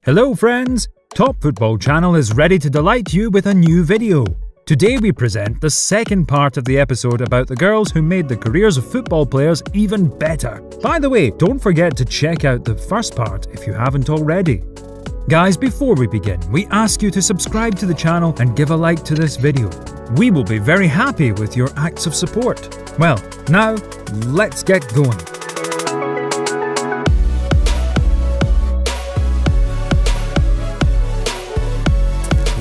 Hello friends! Top Football Channel is ready to delight you with a new video. Today we present the second part of the episode about the girls who made the careers of football players even better. By the way, don't forget to check out the first part if you haven't already. Guys, before we begin, we ask you to subscribe to the channel and give a like to this video. We will be very happy with your acts of support. Well, now, let's get going.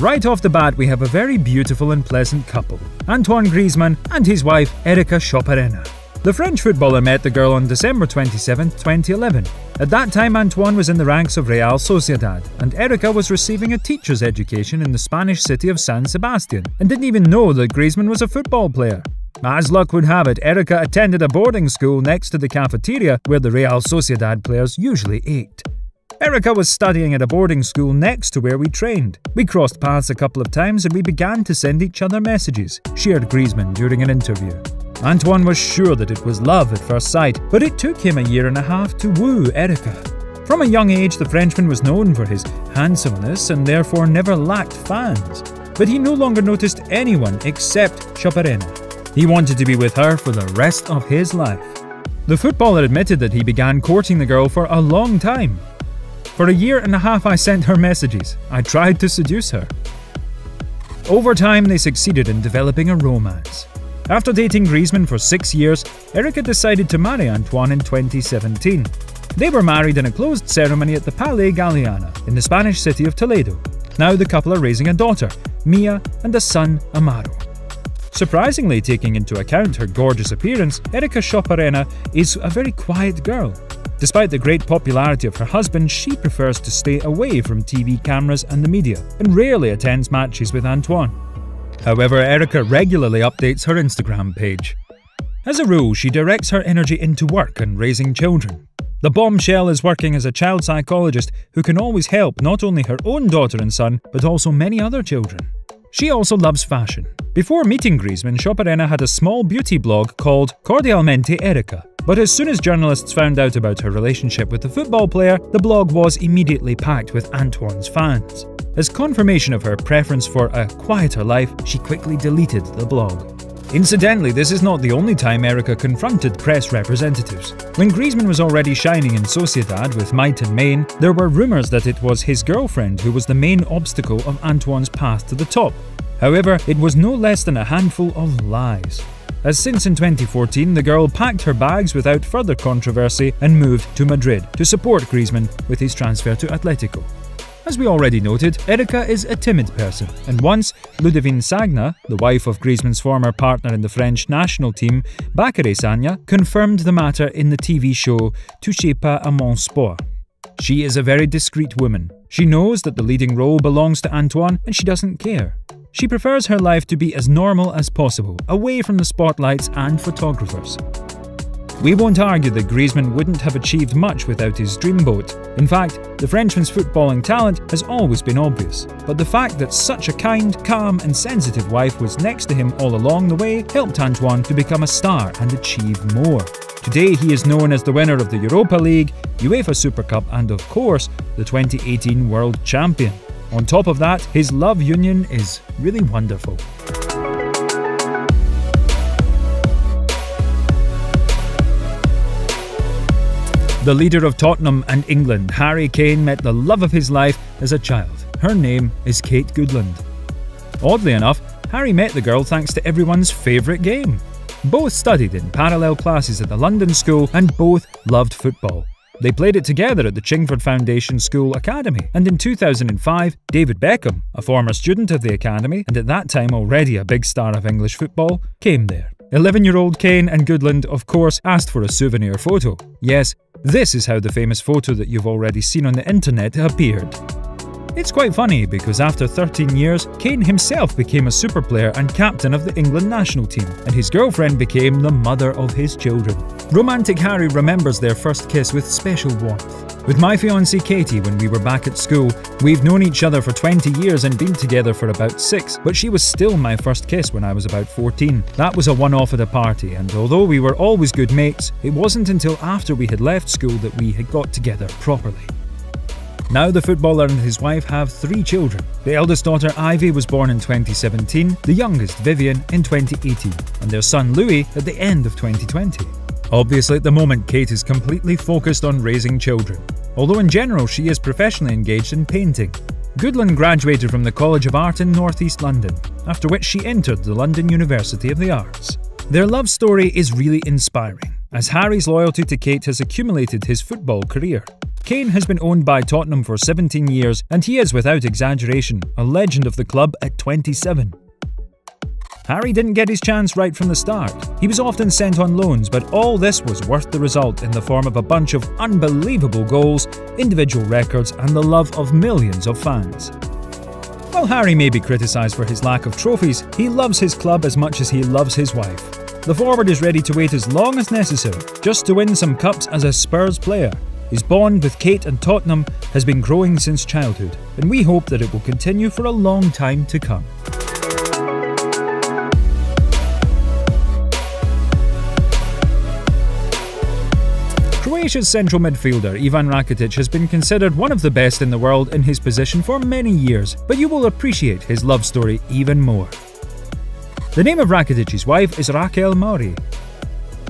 Right off the bat, we have a very beautiful and pleasant couple, Antoine Griezmann and his wife Erika Choparena. The French footballer met the girl on December 27, 2011. At that time, Antoine was in the ranks of Real Sociedad, and Erika was receiving a teacher's education in the Spanish city of San Sebastian, and didn't even know that Griezmann was a football player. As luck would have it, Erika attended a boarding school next to the cafeteria where the Real Sociedad players usually ate. Erika was studying at a boarding school next to where we trained. We crossed paths a couple of times and we began to send each other messages, shared Griezmann during an interview. Antoine was sure that it was love at first sight, but it took him a year and a half to woo Erika. From a young age, the Frenchman was known for his handsomeness and therefore never lacked fans. But he no longer noticed anyone except Choparena. He wanted to be with her for the rest of his life. The footballer admitted that he began courting the girl for a long time. For a year and a half I sent her messages. I tried to seduce her. Over time they succeeded in developing a romance. After dating Griezmann for 6 years, Erika decided to marry Antoine in 2017. They were married in a closed ceremony at the Palais Galiana in the Spanish city of Toledo. Now the couple are raising a daughter, Mia, and a son, Amaro. Surprisingly, taking into account her gorgeous appearance, Erika Choparena is a very quiet girl. Despite the great popularity of her husband, she prefers to stay away from TV cameras and the media, and rarely attends matches with Antoine. However, Erika regularly updates her Instagram page. As a rule, she directs her energy into work and raising children. The bombshell is working as a child psychologist who can always help not only her own daughter and son, but also many other children. She also loves fashion. Before meeting Griezmann, Choparena had a small beauty blog called Cordialmente Erika. But as soon as journalists found out about her relationship with the football player, the blog was immediately packed with Antoine's fans. As confirmation of her preference for a quieter life, she quickly deleted the blog. Incidentally, this is not the only time Erika confronted press representatives. When Griezmann was already shining in Sociedad with might and main, there were rumours that it was his girlfriend who was the main obstacle of Antoine's path to the top. However, it was no less than a handful of lies. As since in 2014, the girl packed her bags without further controversy and moved to Madrid to support Griezmann with his transfer to Atletico. As we already noted, Erika is a timid person, and once Ludivine Sagna, the wife of Griezmann's former partner in the French national team, Bacary Sagna, confirmed the matter in the TV show Touchez pas à mon sport. She is a very discreet woman. She knows that the leading role belongs to Antoine and she doesn't care. She prefers her life to be as normal as possible, away from the spotlights and photographers. We won't argue that Griezmann wouldn't have achieved much without his dreamboat. In fact, the Frenchman's footballing talent has always been obvious, but the fact that such a kind, calm and sensitive wife was next to him all along the way helped Antoine to become a star and achieve more. Today he is known as the winner of the Europa League, UEFA Super Cup and of course, the 2018 World Champion. On top of that, his love union is really wonderful. The leader of Tottenham and England, Harry Kane, met the love of his life as a child. Her name is Kate Goodland. Oddly enough, Harry met the girl thanks to everyone's favourite game. Both studied in parallel classes at the London school and both loved football. They played it together at the Chingford Foundation School Academy, and in 2005, David Beckham, a former student of the academy and at that time already a big star of English football, came there. 11-year-old Kane and Goodland, of course, asked for a souvenir photo. Yes, this is how the famous photo that you've already seen on the internet appeared. It's quite funny because after 13 years, Kane himself became a super player and captain of the England national team, and his girlfriend became the mother of his children. Romantic Harry remembers their first kiss with special warmth. With my fiancée Katie, when we were back at school, we've known each other for 20 years and been together for about 6, but she was still my first kiss when I was about 14. That was a one-off at a party, and although we were always good mates, it wasn't until after we had left school that we had got together properly. Now the footballer and his wife have 3 children. The eldest daughter Ivy was born in 2017, the youngest Vivian in 2018, and their son Louis at the end of 2020. Obviously at the moment Kate is completely focused on raising children, although in general she is professionally engaged in painting. Goodland graduated from the College of Art in North East London, after which she entered the London University of the Arts. Their love story is really inspiring, as Harry's loyalty to Kate has accumulated his football career. Kane has been owned by Tottenham for 17 years, and he is, without exaggeration, a legend of the club at 27. Harry didn't get his chance right from the start. He was often sent on loans, but all this was worth the result in the form of a bunch of unbelievable goals, individual records, and the love of millions of fans. While Harry may be criticised for his lack of trophies, he loves his club as much as he loves his wife. The forward is ready to wait as long as necessary just to win some cups as a Spurs player. His bond with Kate and Tottenham has been growing since childhood, and we hope that it will continue for a long time to come. Croatia's central midfielder Ivan Rakitic has been considered one of the best in the world in his position for many years, but you will appreciate his love story even more. The name of Rakitic's wife is Raquel Mauri.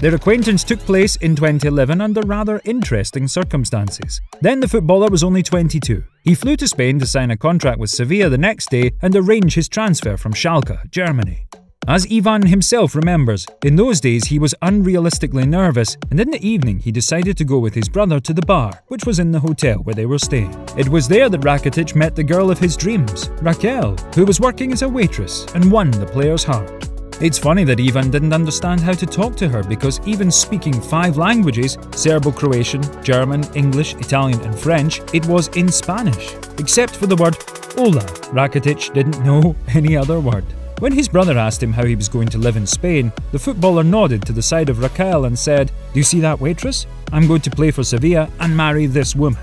Their acquaintance took place in 2011 under rather interesting circumstances. Then the footballer was only 22. He flew to Spain to sign a contract with Sevilla the next day and arrange his transfer from Schalke, Germany. As Ivan himself remembers, in those days he was unrealistically nervous, and in the evening he decided to go with his brother to the bar, which was in the hotel where they were staying. It was there that Rakitic met the girl of his dreams, Raquel, who was working as a waitress and won the player's heart. It's funny that Ivan didn't understand how to talk to her because even speaking 5 languages, Serbo-Croatian, German, English, Italian and French, it was in Spanish. Except for the word hola, Rakitic didn't know any other word. When his brother asked him how he was going to live in Spain, the footballer nodded to the side of Raquel and said, "Do you see that waitress? I'm going to play for Sevilla and marry this woman."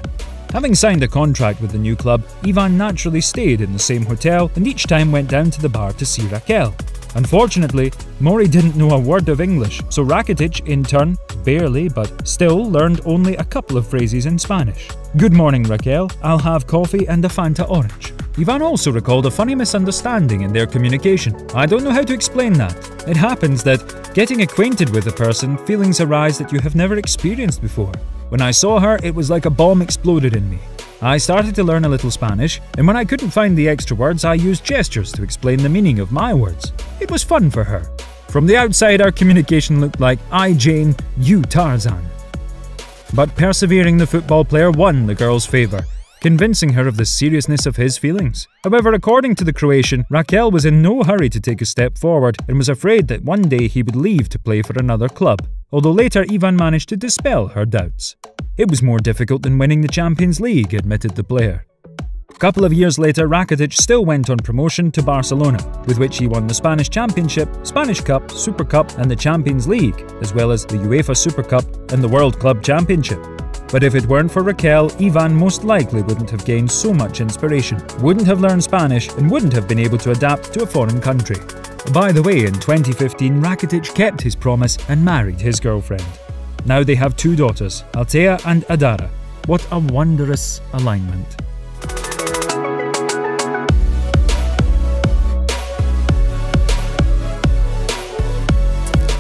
Having signed a contract with the new club, Ivan naturally stayed in the same hotel and each time went down to the bar to see Raquel. Unfortunately, Mori didn't know a word of English, so Rakitic, in turn, barely but still learned only a couple of phrases in Spanish. "Good morning, Raquel. I'll have coffee and a Fanta orange." Ivan also recalled a funny misunderstanding in their communication. "I don't know how to explain that. It happens that, getting acquainted with a person, feelings arise that you have never experienced before. When I saw her, it was like a bomb exploded in me. I started to learn a little Spanish, and when I couldn't find the extra words, I used gestures to explain the meaning of my words. It was fun for her. From the outside, our communication looked like, 'I, Jane, you, Tarzan.'" But persevering, the football player won the girl's favour, convincing her of the seriousness of his feelings. However, according to the Croatian, Raquel was in no hurry to take a step forward and was afraid that one day he would leave to play for another club, although later Ivan managed to dispel her doubts. "It was more difficult than winning the Champions League," admitted the player. A couple of years later, Rakitic still went on promotion to Barcelona, with which he won the Spanish Championship, Spanish Cup, Super Cup and the Champions League, as well as the UEFA Super Cup and the World Club Championship. But if it weren't for Raquel, Ivan most likely wouldn't have gained so much inspiration, wouldn't have learned Spanish, and wouldn't have been able to adapt to a foreign country. By the way, in 2015, Rakitic kept his promise and married his girlfriend. Now they have 2 daughters, Altea and Adara. What a wondrous alignment.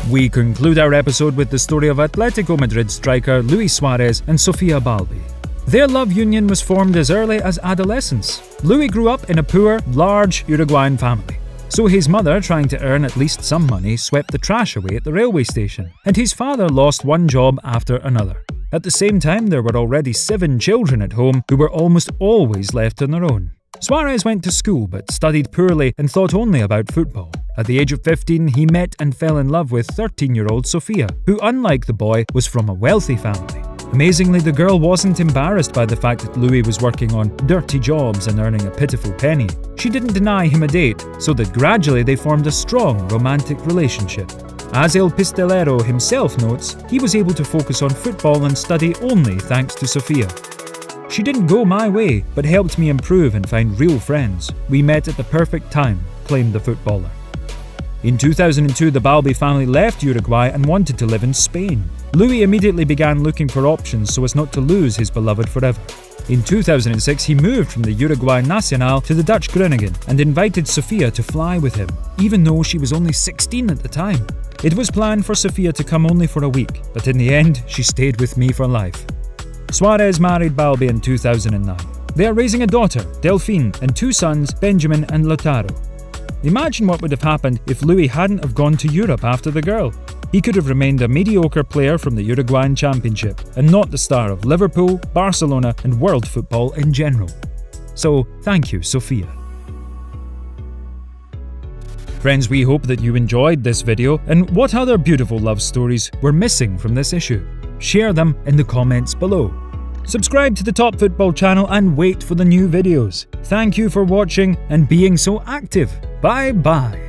We conclude our episode with the story of Atletico Madrid striker Luis Suarez and Sofia Balbi. Their love union was formed as early as adolescence. Luis grew up in a poor, large Uruguayan family. So his mother, trying to earn at least some money, swept the trash away at the railway station, and his father lost one job after another. At the same time, there were already 7 children at home who were almost always left on their own. Suarez went to school but studied poorly and thought only about football. At the age of 15, he met and fell in love with 13-year-old Sofia, who, unlike the boy, was from a wealthy family. Amazingly, the girl wasn't embarrassed by the fact that Louis was working on dirty jobs and earning a pitiful penny. She didn't deny him a date, so that gradually they formed a strong romantic relationship. As El Pistolero himself notes, he was able to focus on football and study only thanks to Sofia. "She didn't go my way, but helped me improve and find real friends. We met at the perfect time," claimed the footballer. In 2002, the Balbi family left Uruguay and wanted to live in Spain. Louis immediately began looking for options so as not to lose his beloved forever. In 2006, he moved from the Uruguay Nacional to the Dutch Groningen and invited Sofia to fly with him, even though she was only 16 at the time. It was planned for Sofia to come only for a week, but in the end, she stayed with me for life. Suarez married Balbi in 2009. They are raising a daughter, Delphine, and 2 sons, Benjamin and Lautaro. Imagine what would have happened if Louis hadn't have gone to Europe after the girl. He could have remained a mediocre player from the Uruguayan Championship and not the star of Liverpool, Barcelona and world football in general. So, thank you, Sofia. Friends, we hope that you enjoyed this video, and what other beautiful love stories were missing from this issue? Share them in the comments below. Subscribe to the Top Football channel and wait for the new videos. Thank you for watching and being so active. Bye bye.